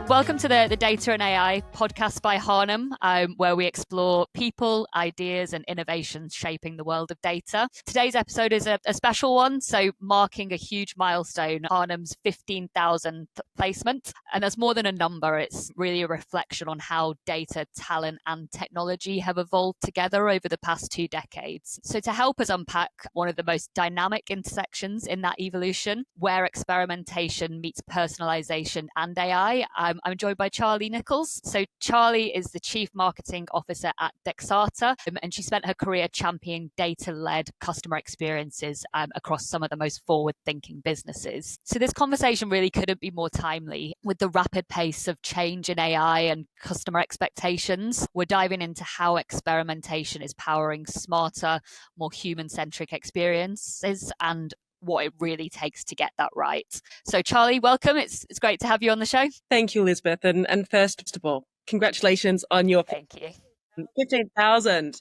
Welcome to the Data and AI podcast by Harnham, where we explore people, ideas, and innovations shaping the world of data. Today's episode is a special one, so marking a huge milestone, Harnham's 15,000th placement. And that's more than a number, it's really a reflection on how data, talent, and technology have evolved together over the past 2 decades. So to help us unpack one of the most dynamic intersections in that evolution, where experimentation meets personalisation and AI, I'm joined by Charlie Nicholls. So Charlie is the Chief Marketing Officer at Dexata, and she spent her career championing data-led customer experiences across some of the most forward-thinking businesses. So this conversation really couldn't be more timely. With the rapid pace of change in AI and customer expectations, we're diving into how experimentation is powering smarter, more human-centric experiences and what it really takes to get that right. So Charlie, welcome. It's great to have you on the show. Thank you, Elizabeth. And first of all, congratulations on your 15,000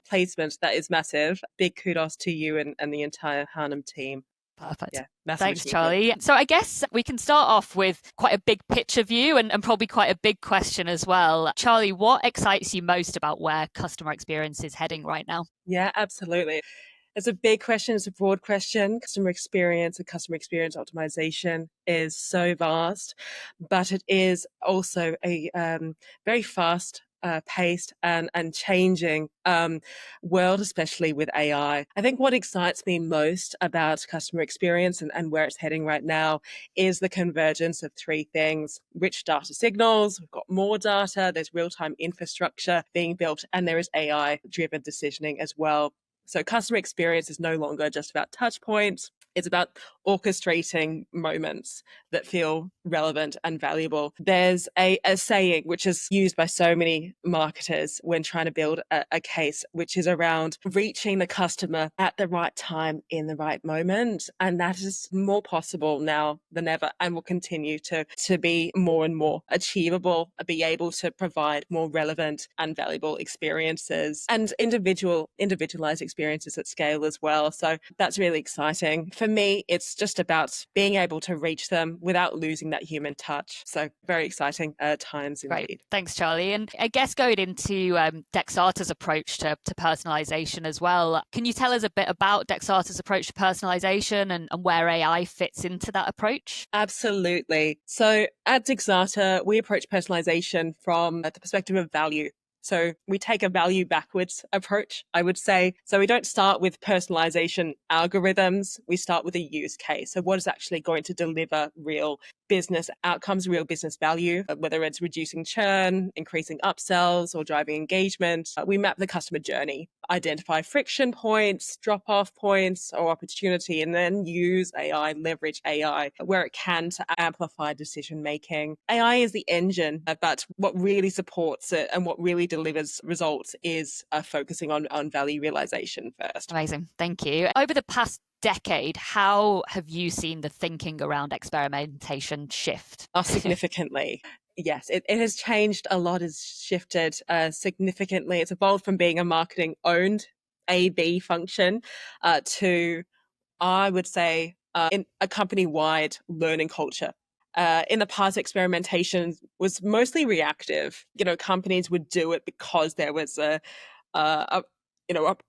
placement. That is massive. Big kudos to you and the entire Harnham team. Perfect. Yeah, massive Thanks, achievement. Charlie. So I guess we can start off with quite a big picture view and probably quite a big question as well. Charlie, what excites you most about where customer experience is heading right now? Yeah, absolutely. It's a big question. It's a broad question. Customer experience and customer experience optimization is so vast, but it is also a very fast paced and changing world, especially with AI. I think what excites me most about customer experience and where it's heading right now is the convergence of 3 things: rich data signals, we've got more data, there's real-time infrastructure being built, and there is AI-driven decisioning as well. So customer experience is no longer just about touch points. It's about orchestrating moments that feel relevant and valuable. There's a saying which is used by so many marketers when trying to build a case, which is around reaching the customer at the right time in the right moment. And that is more possible now than ever and will continue to be more and more achievable, be able to provide more relevant and valuable experiences and individualized experiences at scale as well. So that's really exciting. For me, it's just about being able to reach them without losing that human touch. So very exciting times indeed. Great. Thanks, Charlie. And I guess going into Dexata's approach to personalization as well, can you tell us a bit about Dexata's approach to personalization and where AI fits into that approach? Absolutely. So at Dexata, we approach personalization from the perspective of value. So we take a value backwards approach, I would say. So we don't start with personalization algorithms. We start with a use case. So what is actually going to deliver real business outcomes, real business value, whether it's reducing churn, increasing upsells, or driving engagement. We map the customer journey, identify friction points, drop-off points, or opportunity, and then use AI, leverage AI where it can to amplify decision-making. AI is the engine, but what really supports it and what really delivers results is focusing on value realization first. Amazing. Thank you. Over the past decade, how have you seen the thinking around experimentation shift? Significantly. Yes, it has changed a lot, has shifted significantly. It's evolved from being a marketing-owned A/B function to, I would say, in a company-wide learning culture. In the past, experimentation was mostly reactive. Companies would do it because there was a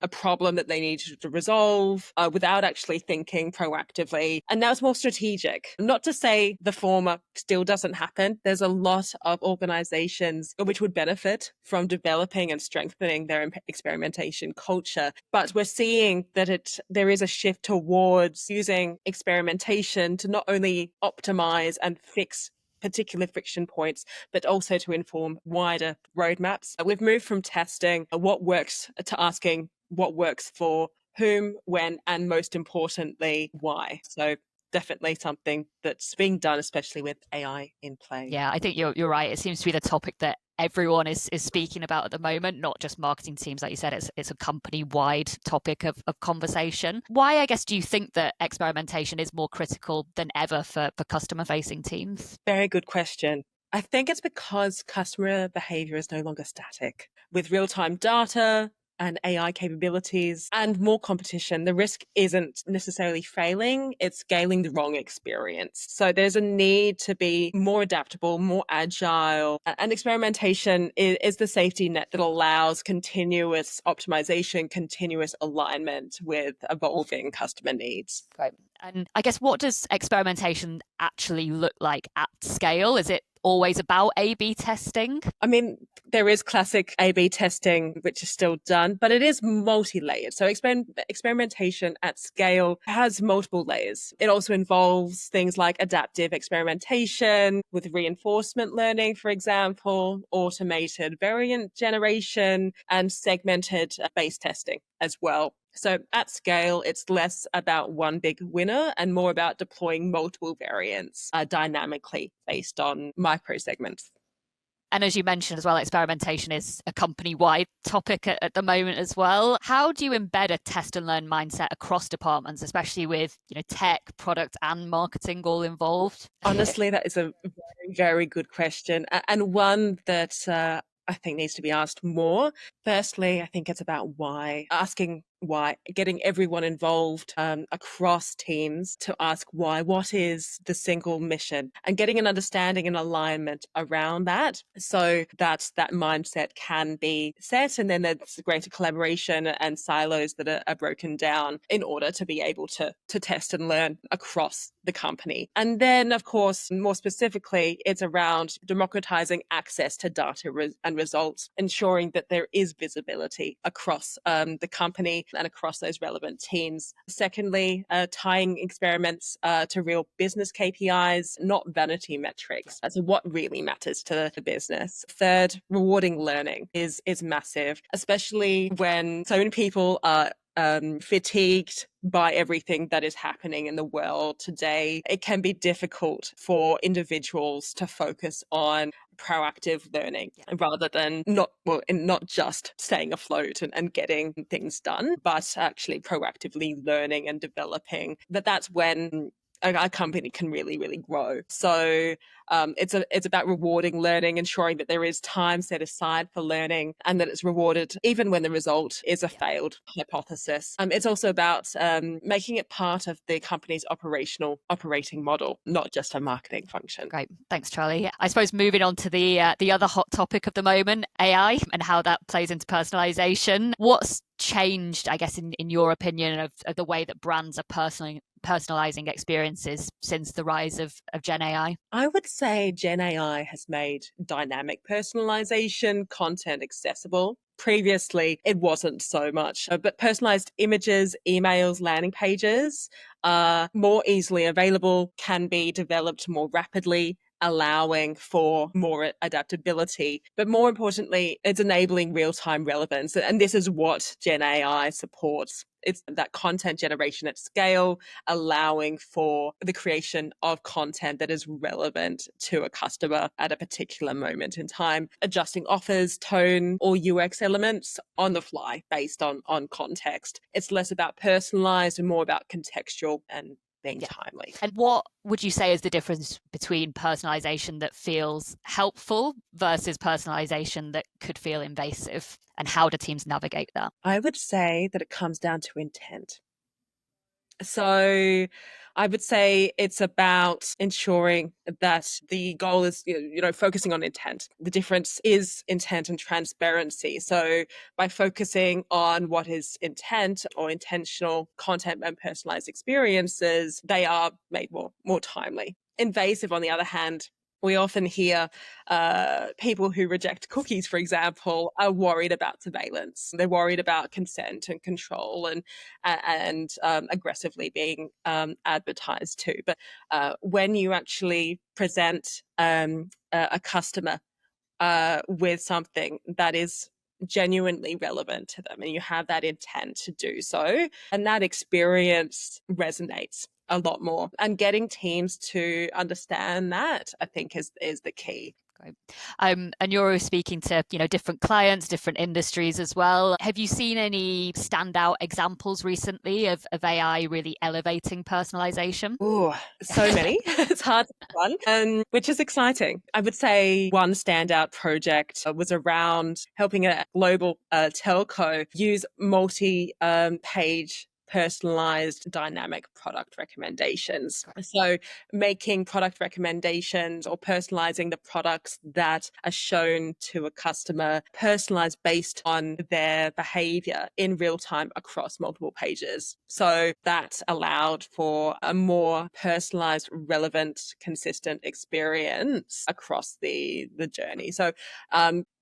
problem that they needed to resolve without actually thinking proactively. And now it's more strategic. Not to say the former still doesn't happen. There's a lot of organizations which would benefit from developing and strengthening their experimentation culture. But we're seeing that there is a shift towards using experimentation to not only optimize and fix particular friction points, but also to inform wider roadmaps. We've moved from testing what works to asking what works for whom, when, and most importantly, why. So definitely something that's being done, especially with AI in play. Yeah, I think you're right. It seems to be the topic that everyone is speaking about at the moment, not just marketing teams. Like you said, it's a company-wide topic of conversation. Why, I guess, do you think that experimentation is more critical than ever for customer-facing teams? Very good question. I think it's because customer behavior is no longer static. With real-time data, and AI capabilities and more competition, the risk isn't necessarily failing, it's scaling the wrong experience. So there's a need to be more adaptable, more agile, and experimentation is the safety net that allows continuous optimization, continuous alignment with evolving customer needs. Great. And I guess, what does experimentation actually look like at scale? Is it always about A/B testing? I mean, there is classic A/B testing, which is still done, but it is multi-layered. So experimentation at scale has multiple layers. It also involves things like adaptive experimentation with reinforcement learning, for example, automated variant generation, and segmented base testing as well. So at scale, it's less about one big winner and more about deploying multiple variants dynamically based on micro segments. And as you mentioned as well, experimentation is a company-wide topic at the moment as well. How do you embed a test and learn mindset across departments, especially with tech, product, and marketing all involved? Honestly, that is a very, very good question, and one that I think needs to be asked more. Firstly, I think it's about why, asking why, getting everyone involved across teams to ask why, what is the single mission, and getting an understanding and alignment around that so that that mindset can be set, and then there's greater collaboration and silos that are broken down in order to be able to test and learn across the company. And then, of course, more specifically, it's around democratizing access to data and results, ensuring that there is visibility across the company and across those relevant teams. Secondly, tying experiments to real business KPIs, not vanity metrics. So what really matters to the business. Third, rewarding learning is massive, especially when so many people are fatigued by everything that is happening in the world today. It can be difficult for individuals to focus on proactive learning rather than not just staying afloat and getting things done, but actually proactively learning and developing. That's when a company can really, really grow. So it's about rewarding learning, ensuring that there is time set aside for learning and that it's rewarded even when the result is a failed hypothesis. It's also about making it part of the company's operating model, not just a marketing function. Great. Thanks, Charlie. I suppose moving on to the other hot topic of the moment, AI, and how that plays into personalization. What's changed, I guess, in your opinion, of the way that brands are personalizing experiences since the rise of Gen AI? I would say Gen AI has made dynamic personalization content accessible. Previously, it wasn't so much, but personalized images, emails, landing pages are more easily available, can be developed more rapidly, allowing for more adaptability. But more importantly, it's enabling real-time relevance. And this is what Gen AI supports. It's that content generation at scale, allowing for the creation of content that is relevant to a customer at a particular moment in time, adjusting offers, tone, or UX elements on the fly based on context. It's less about personalized and more about contextual and being timely. And what would you say is the difference between personalization that feels helpful versus personalization that could feel invasive? And how do teams navigate that? I would say that it comes down to intent. So I would say it's about ensuring that the goal is, focusing on intent. The difference is intent and transparency. So by focusing on what is intent or intentional content and personalized experiences, they are made more timely. Invasive, on the other hand, we often hear people who reject cookies, for example, are worried about surveillance. They're worried about consent and control and aggressively being advertised to. But when you actually present a customer with something that is genuinely relevant to them and you have that intent to do so, and that experience resonates a lot more, and getting teams to understand that, I think, is the key. Great. And you're always speaking to, different clients, different industries as well. Have you seen any standout examples recently of AI really elevating personalization? Oh, so many. It's hard to pick one, which is exciting. I would say one standout project was around helping a global telco use multi-page personalized dynamic product recommendations. So making product recommendations or personalizing the products that are shown to a customer, personalized based on their behavior in real time across multiple pages. So that allowed for a more personalized, relevant, consistent experience across the journey. So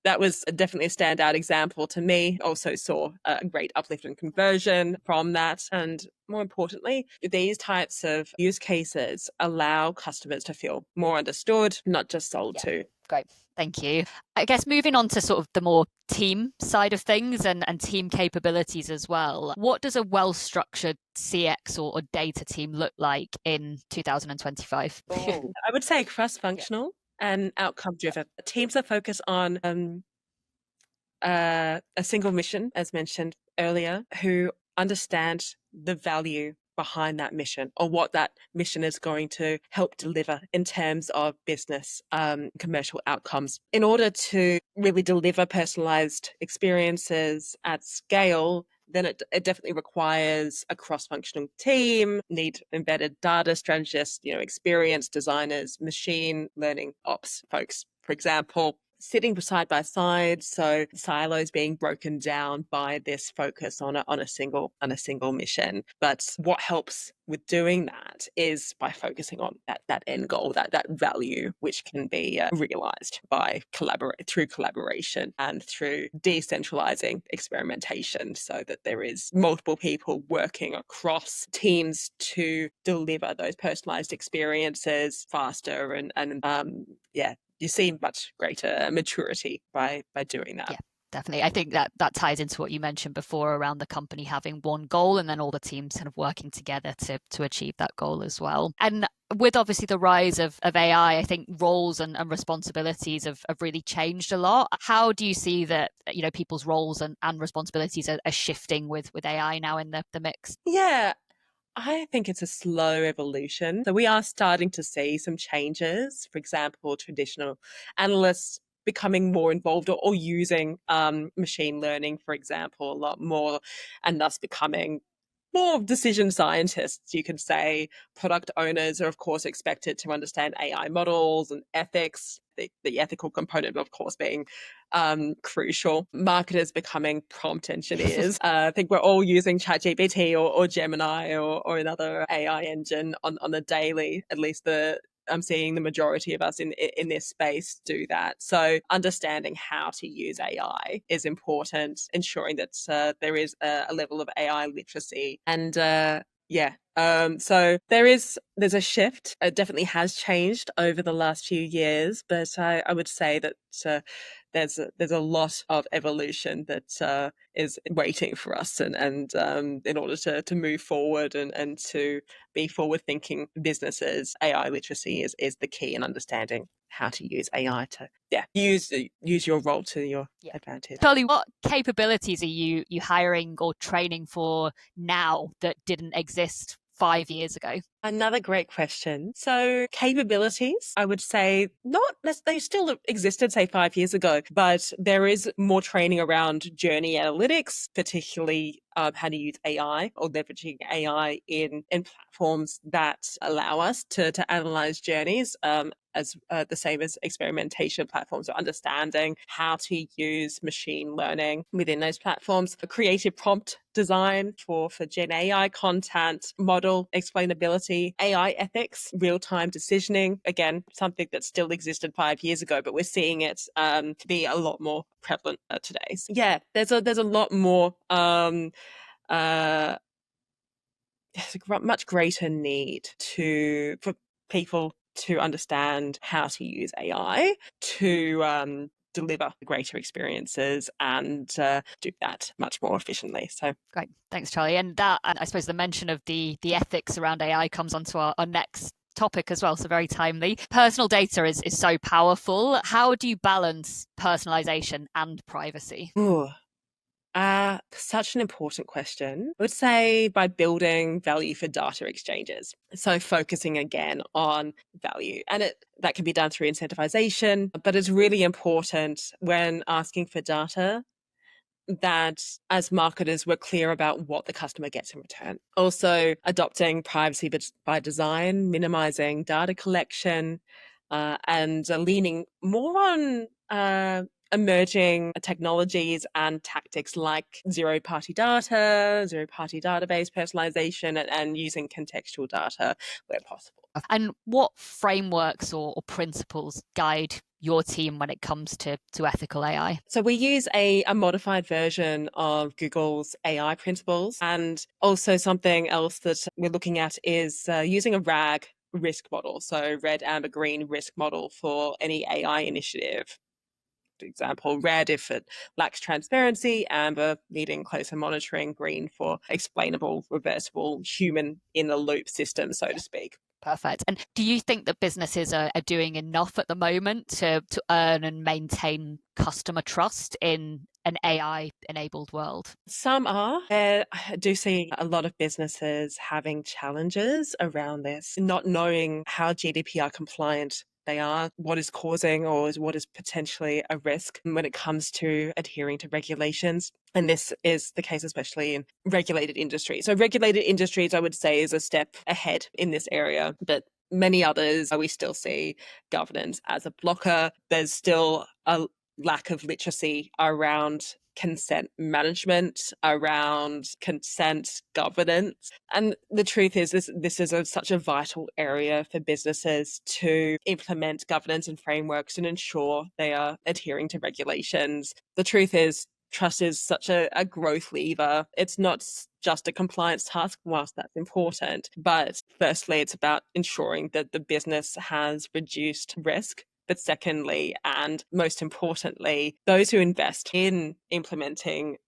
that was definitely a standout example to me. Also saw a great uplift in conversion from that. And more importantly, these types of use cases allow customers to feel more understood, not just sold to. Great. Thank you. I guess moving on to sort of the more team side of things and team capabilities as well. What does a well-structured CX or data team look like in 2025? I would say cross-functional and outcome-driven. Teams are focused on a single mission, as mentioned earlier, who understand the value behind that mission or what that mission is going to help deliver in terms of business commercial outcomes. In order to really deliver personalized experiences at scale, then it definitely requires a cross-functional team, need embedded data strategists, experienced designers, machine learning ops folks, for example, sitting side by side, so silos being broken down by this focus on a single mission. But what helps with doing that is by focusing on that end goal, that value, which can be realized by through collaboration and through decentralizing experimentation, so that there is multiple people working across teams to deliver those personalized experiences faster and you see much greater maturity by doing that. Yeah, definitely. I think that ties into what you mentioned before around the company having one goal and then all the teams kind of working together to achieve that goal as well. And with obviously the rise of AI, I think roles and responsibilities have really changed a lot. How do you see that, people's roles and responsibilities are shifting with AI now in the mix? Yeah, I think it's a slow evolution. So we are starting to see some changes. For example, traditional analysts becoming more involved or using machine learning, for example, a lot more, and thus becoming more decision scientists, you could say. Product owners are, of course, expected to understand AI models and ethics, the ethical component, of course, being crucial. Marketers becoming prompt engineers. I think we're all using ChatGPT or Gemini or another AI engine on the daily, at least I'm seeing the majority of us in this space do that. So understanding how to use AI is important, ensuring that there is a level of AI literacy. And so there's a shift. It definitely has changed over the last few years, but I would say that there's a lot of evolution that is waiting for us, and in order to move forward and to be forward-thinking businesses, AI literacy is the key in understanding how to use AI to use your role to your advantage. Charlie, what capabilities are you hiring or training for now that didn't exist 5 years ago? Another great question. So capabilities, I would say they still existed, say 5 years ago, but there is more training around journey analytics, particularly how to use AI or leveraging AI in platforms that allow us to analyze journeys, as the same as experimentation platforms, so understanding how to use machine learning within those platforms. A creative prompt design for Gen AI content, model explainability, AI ethics, real-time decisioning, again, something that still existed 5 years ago, but we're seeing it be a lot more prevalent today. So yeah, there's a lot more there's a much greater need for people to understand how to use AI to deliver greater experiences and do that much more efficiently. So great, thanks, Charlie. And I suppose the mention of the ethics around AI comes onto our next topic as well, so very timely. Personal data is so powerful. How do you balance personalization and privacy? Ooh. Such an important question. I would say by building value for data exchanges. So focusing again on value. And that can be done through incentivization, but it's really important when asking for data that as marketers, we're clear about what the customer gets in return. Also, adopting privacy by design, minimizing data collection, and leaning more on emerging technologies and tactics like zero-party data, zero-party database personalization, and using contextual data where possible. And what frameworks or principles guide your team when it comes to ethical AI? So we use a modified version of Google's AI principles. And also something else that we're looking at is using a RAG risk model. So red, amber, green risk model for any AI initiative. For example, red if it lacks transparency, amber needing closer monitoring, green for explainable, reversible, human in the loop system, so to speak. Perfect. And do you think that businesses are doing enough at the moment to earn and maintain customer trust in an AI enabled world? Some are. I do see a lot of businesses having challenges around this, not knowing how GDPR compliant they are, what is causing or what is potentially a risk when it comes to adhering to regulations. And this is the case, especially in regulated industries. So regulated industries, I would say, is a step ahead in this area, but many others, we still see governance as a blocker. There's still a lack of literacy around consent management, around consent governance. And the truth is this is such a vital area for businesses to implement governance and frameworks and ensure they are adhering to regulations. The truth is trust is such a growth lever. It's not just a compliance task, whilst that's important. But firstly, it's about ensuring that the business has reduced risk. But secondly, and most importantly, those who invest in implementing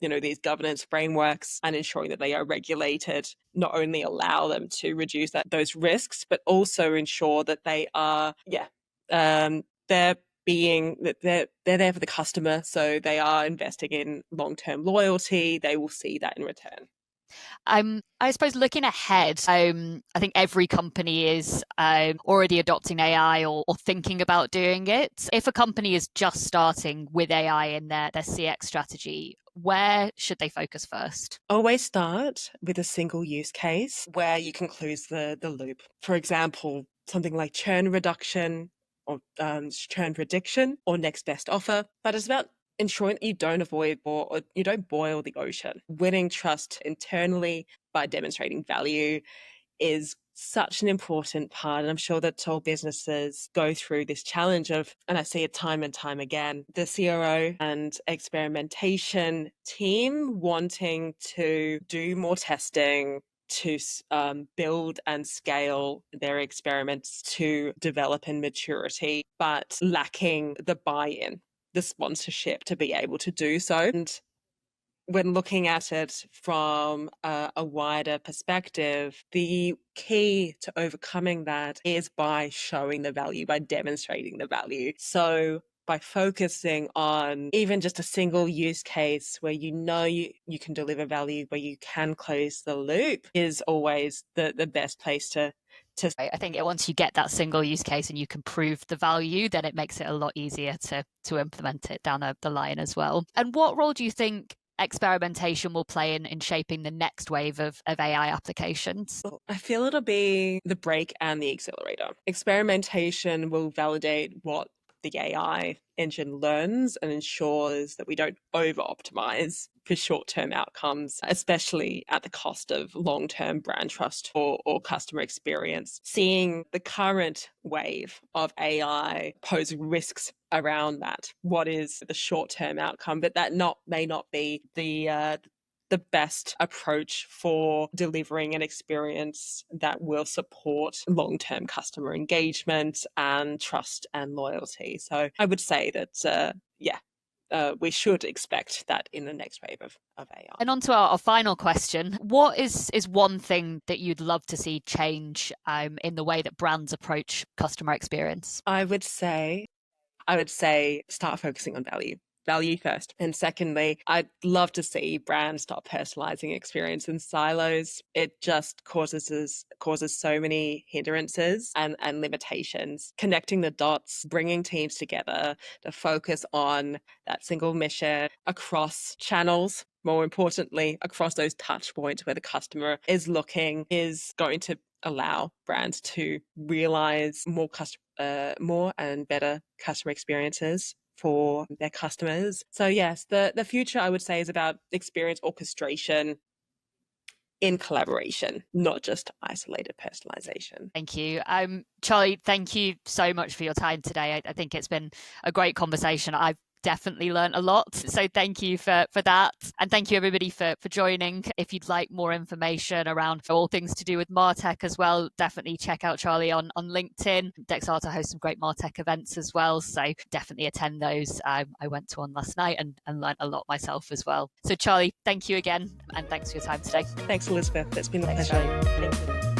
these governance frameworks and ensuring that they are regulated, not only allow them to reduce those risks, but also ensure that they are, they're there for the customer. So they are investing in long-term loyalty. They will see that in return. I suppose looking ahead, I think every company is already adopting AI or thinking about doing it. If a company is just starting with AI in their CX strategy, where should they focus first? Always start with a single use case where you can close the loop. For example, something like churn reduction or churn prediction or next best offer. But it's about ensuring that you don't avoid or you don't boil the ocean. Winning trust internally by demonstrating value is such an important part. And I'm sure that all businesses go through this challenge of, and I see it time and time again, the CRO and experimentation team wanting to do more testing, to build and scale their experiments to develop in maturity, but lacking the buy-in, the sponsorship to be able to do so. And when looking at it from a wider perspective, the key to overcoming that is by showing the value, by demonstrating the value. So by focusing on even just a single use case where you can deliver value, where you can close the loop is always the best place to. I think once you get that single use case and you can prove the value, then it makes it a lot easier to implement it down the line as well. And what role do you think experimentation will play in shaping the next wave of AI applications? I feel it'll be the brake and the accelerator. Experimentation will validate what the AI engine learns and ensures that we don't over-optimize for short-term outcomes, especially at the cost of long-term brand trust or customer experience. Seeing the current wave of AI pose risks around that. What is the short-term outcome? But that may not be the best approach for delivering an experience that will support long-term customer engagement and trust and loyalty. So I would say that, we should expect that in the next wave of AI. And on to our final question. What is one thing that you'd love to see change in the way that brands approach customer experience? I would say start focusing on value first. And secondly, I'd love to see brands stop personalizing experience in silos. It just causes so many hindrances and limitations. Connecting the dots, bringing teams together to focus on that single mission across channels, more importantly, across those touch points where the customer is looking, is going to allow brands to realize more and better customer experiences for their customers. So yes, the future, I would say, is about experience orchestration in collaboration, not just isolated personalization. Thank you. Charlie, thank you so much for your time today. I think it's been a great conversation. I've definitely learned a lot. So thank you for that. And thank you everybody for joining. If you'd like more information around all things to do with MarTech as well, definitely check out Charlie on LinkedIn. Dexata hosts some great MarTech events as well. So definitely attend those. I went to one last night and learned a lot myself as well. So Charlie, thank you again. And thanks for your time today. Thanks, Elizabeth. It's been a pleasure. Thank you.